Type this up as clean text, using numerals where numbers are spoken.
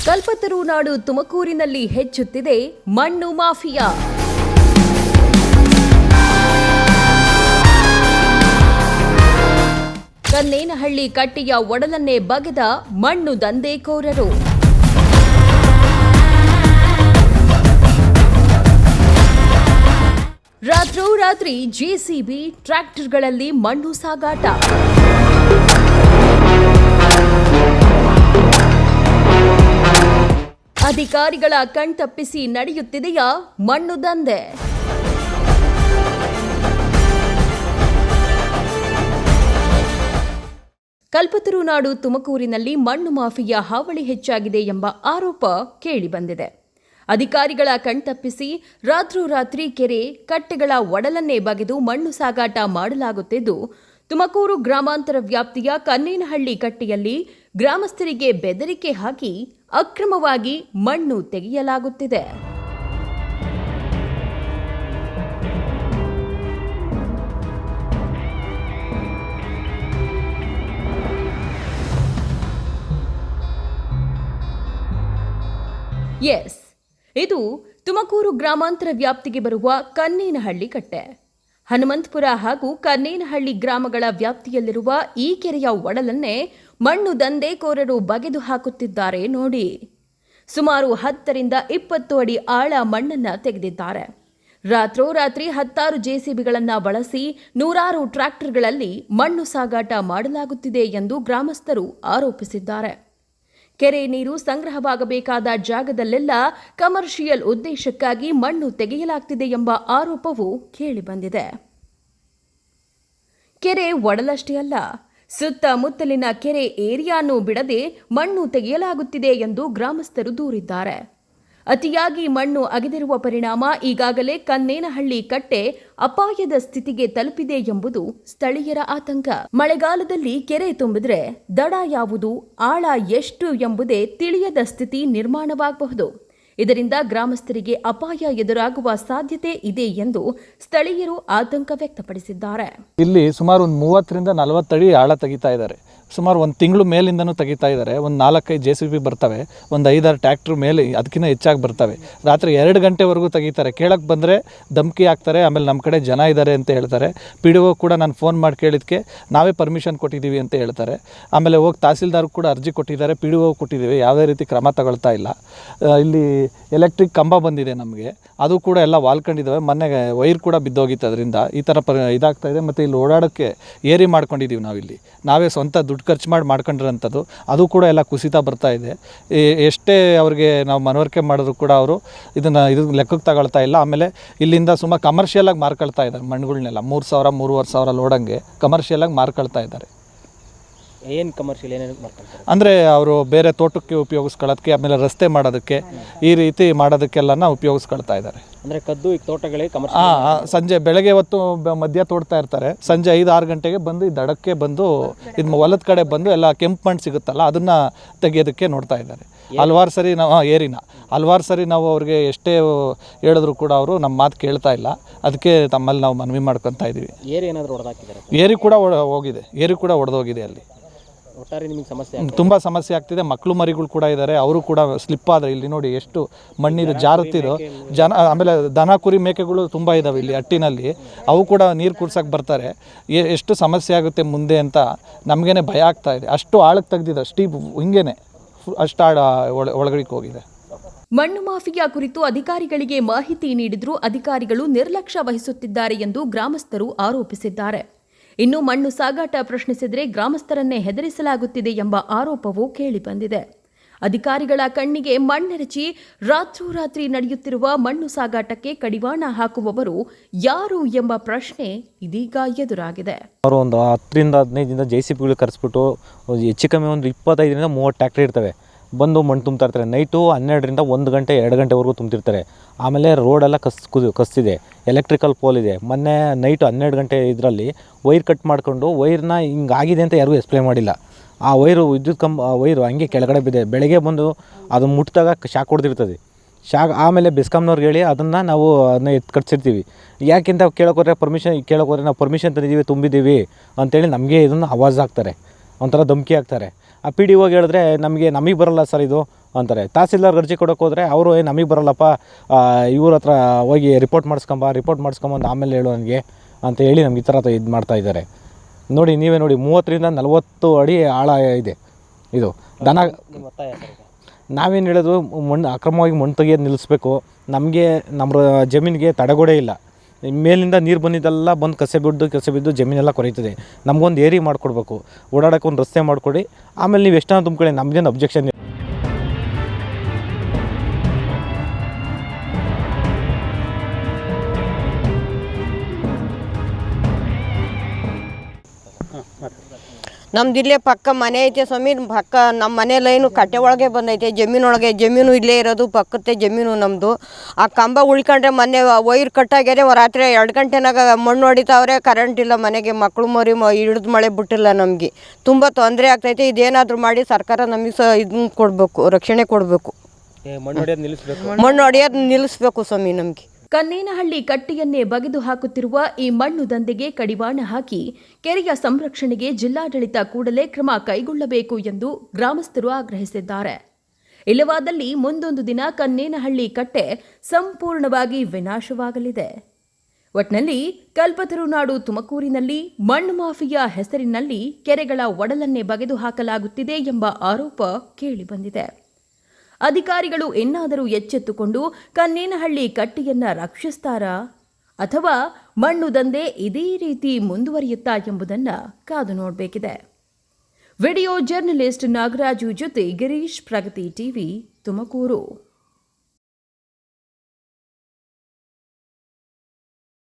ಕಲ್ಪತರು ನಾಡು ತುಮಕೂರಿನಲ್ಲಿ ಹೆಚ್ಚುತ್ತಿದೆ ಮಣ್ಣು ಮಾಫಿಯಾ. ಕನ್ನೇನಹಳ್ಳಿ ಕಟ್ಟೆಯ ಒಡಲನ್ನೇ ಬಗೆದ ಮಣ್ಣು ದಂಧೆಕೋರರು. ರಾತ್ರೋರಾತ್ರಿ ಜೆಸಿಬಿ ಟ್ರ್ಯಾಕ್ಟರ್ಗಳಲ್ಲಿ ಮಣ್ಣು ಸಾಗಾಟ. ಅಧಿಕಾರಿಗಳ ಕಣ್ತಪ್ಪಿಸಿ ನಡೆಯುತ್ತಿದೆಯಾ ಮಣ್ಣು ದಂಧೆ? ಕಲ್ಪತರು ನಾಡು ತುಮಕೂರಿನಲ್ಲಿ ಮಣ್ಣು ಮಾಫಿಯಾ ಹಾವಳಿ ಹೆಚ್ಚಾಗಿದೆ ಎಂಬ ಆರೋಪ ಕೇಳಿಬಂದಿದೆ. ಅಧಿಕಾರಿಗಳ ಕಣ್ತಪ್ಪಿಸಿ ರಾತ್ರೋರಾತ್ರಿ ಕೆರೆ, ಕಟ್ಟೆಗಳ ಒಡಲನ್ನೇ ಬಗೆದು ಮಣ್ಣು ಸಾಗಾಟ ಮಾಡಲಾಗುತ್ತಿದ್ದು, ತುಮಕೂರು ಗ್ರಾಮಾಂತರ ವ್ಯಾಪ್ತಿಯ ಕನ್ನೇನಹಳ್ಳಿ ಕಟ್ಟೆಯಲ್ಲಿ ಗ್ರಾಮಸ್ಥರಿಗೆ ಬೆದರಿಕೆ ಹಾಕಿ ಅಕ್ರಮವಾಗಿ ಮಣ್ಣು ತೆಗೆಯಲಾಗುತ್ತಿದೆ. ಎಸ್, ಇದು ತುಮಕೂರು ಗ್ರಾಮಾಂತರ ವ್ಯಾಪ್ತಿಗೆ ಬರುವ ಕನ್ನೇನಹಳ್ಳಿ ಕಟ್ಟೆ. ಹನುಮಂತಪುರ ಹಾಗೂ ಕನ್ನೇನಹಳ್ಳಿ ಗ್ರಾಮಗಳ ವ್ಯಾಪ್ತಿಯಲ್ಲಿರುವ ಈ ಕೆರೆಯ ಒಡಲನ್ನೇ ಮಣ್ಣು ದಂಧೆಕೋರರು ಬಗೆದು ಹಾಕುತ್ತಿದ್ದಾರೆ ನೋಡಿ. ಸುಮಾರು 10 ರಿಂದ 20 ಅಡಿ ಆಳ ಮಣ್ಣನ್ನು ತೆಗೆದಿದ್ದಾರೆ. ರಾತ್ರೋರಾತ್ರಿ 10 ಜೆಸಿಬಿಗಳನ್ನು ಬಳಸಿ ನೂರಾರು ಟ್ರ್ಯಾಕ್ಟರ್ಗಳಲ್ಲಿ ಮಣ್ಣು ಸಾಗಾಟ ಮಾಡಲಾಗುತ್ತಿದೆ ಎಂದು ಗ್ರಾಮಸ್ಥರು ಆರೋಪಿಸಿದ್ದಾರೆ. ಕೆರೆ ನೀರು ಸಂಗ್ರಹವಾಗಬೇಕಾದ ಜಾಗದಲ್ಲೆಲ್ಲ ಕಮರ್ಷಿಯಲ್ ಉದ್ದೇಶಕ್ಕಾಗಿ ಮಣ್ಣು ತೆಗೆಯಲಾಗ್ತಿದೆ ಎಂಬ ಆರೋಪವೂ ಕೇಳಿಬಂದಿದೆ. ಕೆರೆ ಒಡಲಷ್ಟೇ ಅಲ್ಲ, ಸುತ್ತಮುತ್ತಲಿನ ಕೆರೆ ಏರಿಯಾನೂ ಬಿಡದೆ ಮಣ್ಣು ತೆಗೆಯಲಾಗುತ್ತಿದೆ ಎಂದು ಗ್ರಾಮಸ್ಥರು ದೂರಿದ್ದಾರೆ. ಅತಿಯಾಗಿ ಮಣ್ಣು ಅಗೆದಿರುವ ಪರಿಣಾಮ ಈಗಾಗಲೇ ಕನ್ನೇನಹಳ್ಳಿ ಕಟ್ಟೆ ಅಪಾಯದ ಸ್ಥಿತಿಗೆ ತಲುಪಿದೆ ಎಂಬುದು ಸ್ಥಳೀಯರ ಆತಂಕ. ಮಳೆಗಾಲದಲ್ಲಿ ಕೆರೆ ತುಂಬಿದ್ರೆ ದಡ ಯಾವುದು, ಆಳ ಎಷ್ಟು ಎಂಬುದೇ ತಿಳಿಯದ ಸ್ಥಿತಿ ನಿರ್ಮಾಣವಾಗಬಹುದು. ಇದರಿಂದ ಗ್ರಾಮಸ್ಥರಿಗೆ ಅಪಾಯ ಎದುರಾಗುವ ಸಾಧ್ಯತೆ ಇದೆ ಎಂದು ಸ್ಥಳೀಯರು ಆತಂಕ ವ್ಯಕ್ತಪಡಿಸಿದ್ದಾರೆ. ಇಲ್ಲಿ ಸುಮಾರು 30 ರಿಂದ 40 ಅಡಿ ಆಳ ತೆಗಿತಾ ಇದ್ದಾರೆ. ಸುಮಾರು 1 ತಿಂಗಳು ಮೇಲಿಂದನೂ ತೆಗಿತಾ ಇದ್ದಾರೆ. ಒಂದು 4-5 ಜೆಸಿಬಿ ಬರ್ತವೆ, ಒಂದು 5-6 ಟ್ರ್ಯಾಕ್ಟ್ರ್ ಮೇಲೆ ಅದಕ್ಕಿಂತ ಹೆಚ್ಚಾಗಿ ಬರ್ತವೆ. ರಾತ್ರಿ 2 ಗಂಟೆವರೆಗೂ ತೆಗಿತಾರೆ. ಕೇಳಕ್ಕೆ ಬಂದರೆ ಧಮಕಿ ಹಾಕ್ತಾರೆ. ಆಮೇಲೆ ನಮ್ಮ ಕಡೆ ಜನ ಇದ್ದಾರೆ ಅಂತ ಹೇಳ್ತಾರೆ. PDO ಕೂಡ ನಾನು ಫೋನ್ ಮಾಡಿ ಕೇಳಿದ್ದಕ್ಕೆ ನಾವೇ ಪರ್ಮಿಷನ್ ಕೊಟ್ಟಿದ್ದೀವಿ ಅಂತ ಹೇಳ್ತಾರೆ. ಆಮೇಲೆ ಹೋಗಿ ತಹಸೀಲ್ದಾರ್ ಕೂಡ ಅರ್ಜಿ ಕೊಟ್ಟಿದ್ದಾರೆ, PDO ಕೊಟ್ಟಿದ್ದೀವಿ, ಯಾವುದೇ ರೀತಿ ಕ್ರಮ ತಗೊಳ್ತಾ ಇಲ್ಲ. ಇಲ್ಲಿ ಎಲೆಕ್ಟ್ರಿಕ್ ಕಂಬ ಬಂದಿದೆ ನಮಗೆ, ಅದು ಕೂಡ ಎಲ್ಲ ವಾಲ್ಕೊಂಡಿದ್ದಾವೆ. ಮೊನ್ನೆ ವೈರ್ ಕೂಡ ಬಿದ್ದೋಗಿತ್ತು. ಅದರಿಂದ ಈ ಥರ ಇದಾಗ್ತಾ ಇದೆ. ಮತ್ತು ಇಲ್ಲಿ ಓಡಾಡೋಕ್ಕೆ ಏರಿ ಮಾಡ್ಕೊಂಡಿದ್ದೀವಿ ನಾವಿಲ್ಲಿ, ನಾವೇ ಸ್ವಂತ ದುಡ್ಡು ಖರ್ಚು ಮಾಡ್ಕೊಂಡಿರೋಂಥದ್ದು. ಅದು ಕೂಡ ಎಲ್ಲ ಕುಸಿತ ಬರ್ತಾ ಇದೆ. ಎಷ್ಟೇ ಅವ್ರಿಗೆ ನಾವು ಮನವರಿಕೆ ಮಾಡಿದ್ರು ಕೂಡ ಅವರು ಇದು ಲೆಕ್ಕಕ್ಕೆ ತಗೊಳ್ತಾ ಇಲ್ಲ. ಆಮೇಲೆ ಇಲ್ಲಿಂದ ಸುಮಾರು ಕಮರ್ಷಿಯಲಾಗಿ ಮಾರ್ಕೊಳ್ತಾ ಇದ್ದಾರೆ ಮಣ್ಣುಗಳನ್ನೆಲ್ಲ. 3,000-3,500 ಲೋಡಂಗೆ ಕಮರ್ಷಿಯಲಾಗಿ ಮಾರ್ಕೊಳ್ತಾ ಇದ್ದಾರೆ. ಏನು ಕಮರ್ಷಿಯಲ್ ಏನೇನು ಮಾಡ್ಕೊಳ್ತಾರೆ ಅಂದರೆ ಅವರು ಬೇರೆ ತೋಟಕ್ಕೆ ಉಪಯೋಗಿಸ್ಕೊಳ್ಳೋದಕ್ಕೆ, ಆಮೇಲೆ ರಸ್ತೆ ಮಾಡೋದಕ್ಕೆ, ಈ ರೀತಿ ಮಾಡೋದಕ್ಕೆಲ್ಲನ ಉಪಯೋಗಿಸ್ಕೊಳ್ತಾ ಇದ್ದಾರೆ. ಅಂದರೆ ಕದ್ದು ಈ ತೋಟಗಳಿಗೆ ಕಮರ್ಷಿಯಲ್ ಸಂಜೆ ಬೆಳಗ್ಗೆ ಹೊತ್ತು ಮಧ್ಯ ತೋಡ್ತಾ ಇರ್ತಾರೆ. ಸಂಜೆ 5-6 ಗಂಟೆಗೆ ಬಂದು ಈ ದಡಕ್ಕೆ ಬಂದು ಇದು ಹೊಲದ ಕಡೆ ಬಂದು ಎಲ್ಲ ಕೆಂಪು ಮಣ್ಣು ಸಿಗುತ್ತಲ್ಲ ಅದನ್ನು ತೆಗೆಯೋದಕ್ಕೆ ನೋಡ್ತಾ ಇದ್ದಾರೆ. ಹಲವಾರು ಸರಿ ನಾವು ಹಲವಾರು ಸರಿ ನಾವು ಅವ್ರಿಗೆ ಎಷ್ಟೇ ಹೇಳಿದ್ರು ಕೂಡ ಅವರು ನಮ್ಮ ಮಾತು ಕೇಳ್ತಾ ಇಲ್ಲ. ಅದಕ್ಕೆ ತಮ್ಮಲ್ಲಿ ನಾವು ಮನವಿ ಮಾಡ್ಕೊತಾ ಇದ್ದೀವಿ. ಏರಿ ಏನಾದರೂ ಹೊಡೆದಾಕಿದ್ದಾರೆ? ಏರಿ ಕೂಡ ಹೋಗಿದೆ, ಏರಿ ಕೂಡ ಒಡೆದೋಗಿದೆ. ಅಲ್ಲಿ ಒಟ್ಟಾರೆ ನಿಮಗೆ ಸಮಸ್ಯೆ ತುಂಬ ಸಮಸ್ಯೆ ಆಗ್ತಿದೆ. ಮಕ್ಕಳು ಮರಿಗಳು ಕೂಡ ಇದ್ದಾರೆ, ಅವರು ಕೂಡ ಸ್ಲಿಪ್ ಆದರೆ ಇಲ್ಲಿ ನೋಡಿ ಎಷ್ಟು ಮಣ್ಣಿದು ಜಾರುತ್ತಿರೋ ಜನ. ಆಮೇಲೆ ದನ ಕುರಿ ಮೇಕೆಗಳು ತುಂಬ ಇದ್ದಾವೆ ಇಲ್ಲಿ ಹಟ್ಟಿನಲ್ಲಿ, ಅವು ಕೂಡ ನೀರು ಕುಡ್ಸೋಕ್ಕೆ ಬರ್ತಾರೆ. ಎಷ್ಟು ಸಮಸ್ಯೆ ಆಗುತ್ತೆ ಮುಂದೆ ಅಂತ ನಮಗೇನೆ ಭಯ ಆಗ್ತಾ ಇದೆ. ಅಷ್ಟು ಆಳಕ್ಕೆ ತೆಗ್ದಿದೆ, ಸ್ಟೀಪ್ ಹಿಂಗೇನೆ ಅಷ್ಟು ಆಳ ಒಳಗಡೆಗೆ ಹೋಗಿದೆ. ಮಣ್ಣು ಮಾಫಿಯಾ ಕುರಿತು ಅಧಿಕಾರಿಗಳಿಗೆ ಮಾಹಿತಿ ನೀಡಿದ್ರೂ ಅಧಿಕಾರಿಗಳು ನಿರ್ಲಕ್ಷ್ಯ ವಹಿಸುತ್ತಿದ್ದಾರೆ ಎಂದು ಗ್ರಾಮಸ್ಥರು ಆರೋಪಿಸಿದ್ದಾರೆ. ಇನ್ನು ಮಣ್ಣು ಸಾಗಾಟ ಪ್ರಶ್ನಿಸಿದರೆ ಗ್ರಾಮಸ್ಥರನ್ನೇ ಹೆದರಿಸಲಾಗುತ್ತಿದೆ ಎಂಬ ಆರೋಪವೂ ಕೇಳಿಬಂದಿದೆ. ಅಧಿಕಾರಿಗಳ ಕಣ್ಣಿಗೆ ಮಣ್ಣೆರಚಿ ರಾತ್ರೋರಾತ್ರಿ ನಡೆಯುತ್ತಿರುವ ಮಣ್ಣು ಸಾಗಾಟಕ್ಕೆ ಕಡಿವಾಣ ಹಾಕುವವರು ಯಾರು ಎಂಬ ಪ್ರಶ್ನೆ ಇದೀಗ ಎದುರಾಗಿದೆ. ಅವರು ಒಂದು 10 ರಿಂದ 15 ದಿನ ಜೆಸಿಬಿಗಳು ಕರೆಸ್ಬಿಟ್ಟು ಹೆಚ್ಚು ಕಮ್ಮಿ ಒಂದು 25 ರಿಂದ 30 ಟ್ರ್ಯಾಕ್ಟರ್ ಇರ್ತವೆ, ಬಂದು ಮಣ್ಣು ತುಂಬ್ತಾ ಇರ್ತಾರೆ. ನೈಟು 12 ರಿಂದ 1 ಗಂಟೆ 2 ಗಂಟೆವರೆಗೂ ತುಂಬ್ತಿರ್ತಾರೆ. ಆಮೇಲೆ ರೋಡೆಲ್ಲ ಕಸ್ತಿದೆ, ಎಲೆಕ್ಟ್ರಿಕಲ್ ಪೋಲ್ ಇದೆ. ಮೊನ್ನೆ ನೈಟು 12 ಗಂಟೆ ಇದರಲ್ಲಿ ವೈರ್ ಕಟ್ ಮಾಡಿಕೊಂಡು ವೈರ್ನ ಹಿಂಗಾಗಿದೆ ಅಂತ ಯಾರಿಗೂ ಎಕ್ಸ್ಪ್ಲೇನ್ ಮಾಡಿಲ್ಲ. ಆ ವೈರು ವಿದ್ಯುತ್ ವೈರು ಹಂಗೆ ಕೆಳಗಡೆ ಬಿದ್ದೆ. ಬೆಳಗ್ಗೆ ಬಂದು ಅದು ಮುಟ್ಟಿದಾಗ ಶಾಕ್ ಹೊಡೆದಿರ್ತದೆ. ಆಮೇಲೆ ಬೆಸ್ಕಾಂನವ್ರಿಗೆ ಹೇಳಿ ನಾವು ಅದನ್ನ ಕಟ್ಸಿರ್ತೀವಿ. ಯಾಕೆಂತ ಕೇಳೋಕೋದ್ರೆ ನಾವು ಪರ್ಮಿಷನ್ ತಂದಿದ್ದೀವಿ ತುಂಬಿದ್ದೀವಿ ಅಂತೇಳಿ ನಮಗೆ ಇದನ್ನು ಆವಾಜ್ ಹಾಕ್ತಾರೆ, ಒಂಥರ ಧಮಕಿ ಹಾಕ್ತಾರೆ. ಆ ಪಿ ಡಿ ಓಗೆ ಹೇಳಿದ್ರೆ ನಮಗೆ ಬರಲ್ಲ ಸರ್ ಇದು ಅಂತಾರೆ. ತಹಸೀಲ್ದಾರ್ಗೆ ಅರ್ಜಿ ಕೊಡೋಕೆ ಹೋದರೆ ಅವರು ನಮಗೆ ಬರಲ್ಲಪ್ಪ, ಇವ್ರ ಹತ್ರ ಹೋಗಿ ರಿಪೋರ್ಟ್ ಮಾಡಿಸ್ಕೊಂಬಂದು ಆಮೇಲೆ ಹೇಳು ನನಗೆ ಅಂತ ಹೇಳಿ ನಮ್ಗೆ ಈ ಥರ ಇದು ಮಾಡ್ತಾ ಇದ್ದಾರೆ. ನೋಡಿ ನೀವೇ ನೋಡಿ, 30 ರಿಂದ 40 ಅಡಿ ಆಳ ಇದೆ ಇದು. ದನ ನಿಮ್ಮ ಒತ್ತಾಯ ಸರ್ ಈಗ? ನಾವೇನು ಹೇಳೋದು, ಅಕ್ರಮವಾಗಿ ಮಣ್ಣು ತೆಗಿಯೋದು ನಿಲ್ಲಿಸ್ಬೇಕು. ನಮಗೆ ನಮ್ಮ ಜಮೀನಿಗೆ ತಡೆಗೋಡೆ ಇಲ್ಲ. ಮೇಲಿಂದ ನೀರು ಬಂದಿದ್ದೆಲ್ಲ ಬಂದು ಕಸೆ ಬಿದ್ದು ಜಮೀನೆಲ್ಲ ಕೊರೀತದೆ. ನಮಗೊಂದು ಏರಿ ಮಾಡಿಕೊಡ್ಬೇಕು, ಓಡಾಡೋಕೆ ಒಂದು ರಸ್ತೆ ಮಾಡಿಕೊಡಿ, ಆಮೇಲೆ ನೀವು ಎಷ್ಟನ್ನ ತುಂಬ್ಕೊಳ್ಳಿ, ನಮಗೇನು ಅಬ್ಜೆಕ್ಷನ್. ನಮ್ದು ಇಲ್ಲೇ ಪಕ್ಕ ಮನೆ ಐತೆ ಸ್ವಾಮಿ. ಪಕ್ಕ ನಮ್ಮ ಮನೆ ಲೈನು ಕಟ್ಟೆ ಒಳಗೆ ಬಂದೈತೆ, ಜಮೀನು ಇಲ್ಲೇ ಇರೋದು, ಪಕ್ಕത്തെ ಜಮೀನು ನಮ್ಮದು. ಆ ಕಂಬ ಉಳ್ಕೊಂಡ್ರೆ ಮೊನ್ನೆ ವೈರ್ ಕಟ್ಟಾಗ್ಯಾರೆ, ರಾತ್ರಿ 2 ಗಂಟೆನಾಗ ಮಣ್ಣು ಹೊಡಿತಾವ್ರೆ, ಕರೆಂಟ್ ಇಲ್ಲ ಮನೆಗೆ, ಮಕ್ಕಳು ಮರಿ ಹಿಡಿದು ಮಳೆ ಬಿಟ್ಟಿಲ್ಲ. ನಮಗೆ ತುಂಬ ತೊಂದರೆ ಆಗ್ತೈತೆ. ಇದೇನಾದರೂ ಮಾಡಿ ಸರ್ಕಾರ ನಮಗೆ ಇದನ್ನ ಕೊಡಬೇಕು, ರಕ್ಷಣೆ ಕೊಡಬೇಕು. ಮಣ್ಣು ಹೊಡೆಯೋದು ನಿಲ್ಲಿಸಬೇಕು, ಮಣ್ಣು ಹೊಡೆಯೋದು ನಿಲ್ಲಿಸ್ಬೇಕು ಸ್ವಾಮಿ ನಮಗೆ. ಕನ್ನೇನಹಳ್ಳಿ ಕಟ್ಟೆಯನ್ನೇ ಬಗೆದು ಹಾಕುತ್ತಿರುವ ಈ ಮಣ್ಣು ದಂಧೆಗೆ ಕಡಿವಾಣ ಹಾಕಿ ಕೆರೆಯ ಸಂರಕ್ಷಣೆಗೆ ಜಿಲ್ಲಾಡಳಿತ ಕೂಡಲೇ ಕ್ರಮ ಕೈಗೊಳ್ಳಬೇಕು ಎಂದು ಗ್ರಾಮಸ್ಥರು ಆಗ್ರಹಿಸಿದ್ದಾರೆ. ಇಲ್ಲವಾದಲ್ಲಿ ಮುಂದೊಂದು ದಿನ ಕನ್ನೇನಹಳ್ಳಿ ಕಟ್ಟೆ ಸಂಪೂರ್ಣವಾಗಿ ವಿನಾಶವಾಗಲಿದೆ. ಒಟ್ನಲ್ಲಿ ಕಲ್ಪತರುನಾಡು ತುಮಕೂರಿನಲ್ಲಿ ಮಣ್ಣು ಮಾಫಿಯಾ ಹೆಸರಿನಲ್ಲಿ ಕೆರೆಗಳ ಒಡಲನ್ನೇ ಬಗೆದು ಹಾಕಲಾಗುತ್ತಿದೆ ಎಂಬ ಆರೋಪ ಕೇಳಿಬಂದಿದೆ. ಅಧಿಕಾರಿಗಳು ಎನ್ನಾದರೂ ಎಚ್ಚೆತ್ತುಕೊಂಡು ಕನ್ನೇನಹಳ್ಳಿ ಕಟ್ಟೆಯನ್ನ ರಕ್ಷಿಸ್ತಾರಾ ಅಥವಾ ಮಣ್ಣು ದಂಧೆ ಇದೇ ರೀತಿ ಮುಂದುವರಿಯುತ್ತಾ ಎಂಬುದನ್ನು ಕಾದು ನೋಡಬೇಕಿದೆ. ವಿಡಿಯೋ ಜರ್ನಲಿಸ್ಟ್ ನಾಗರಾಜು ಜೊತೆ ಗಿರೀಶ್, ಪ್ರಗತಿ ಟಿವಿ, ತುಮಕೂರು.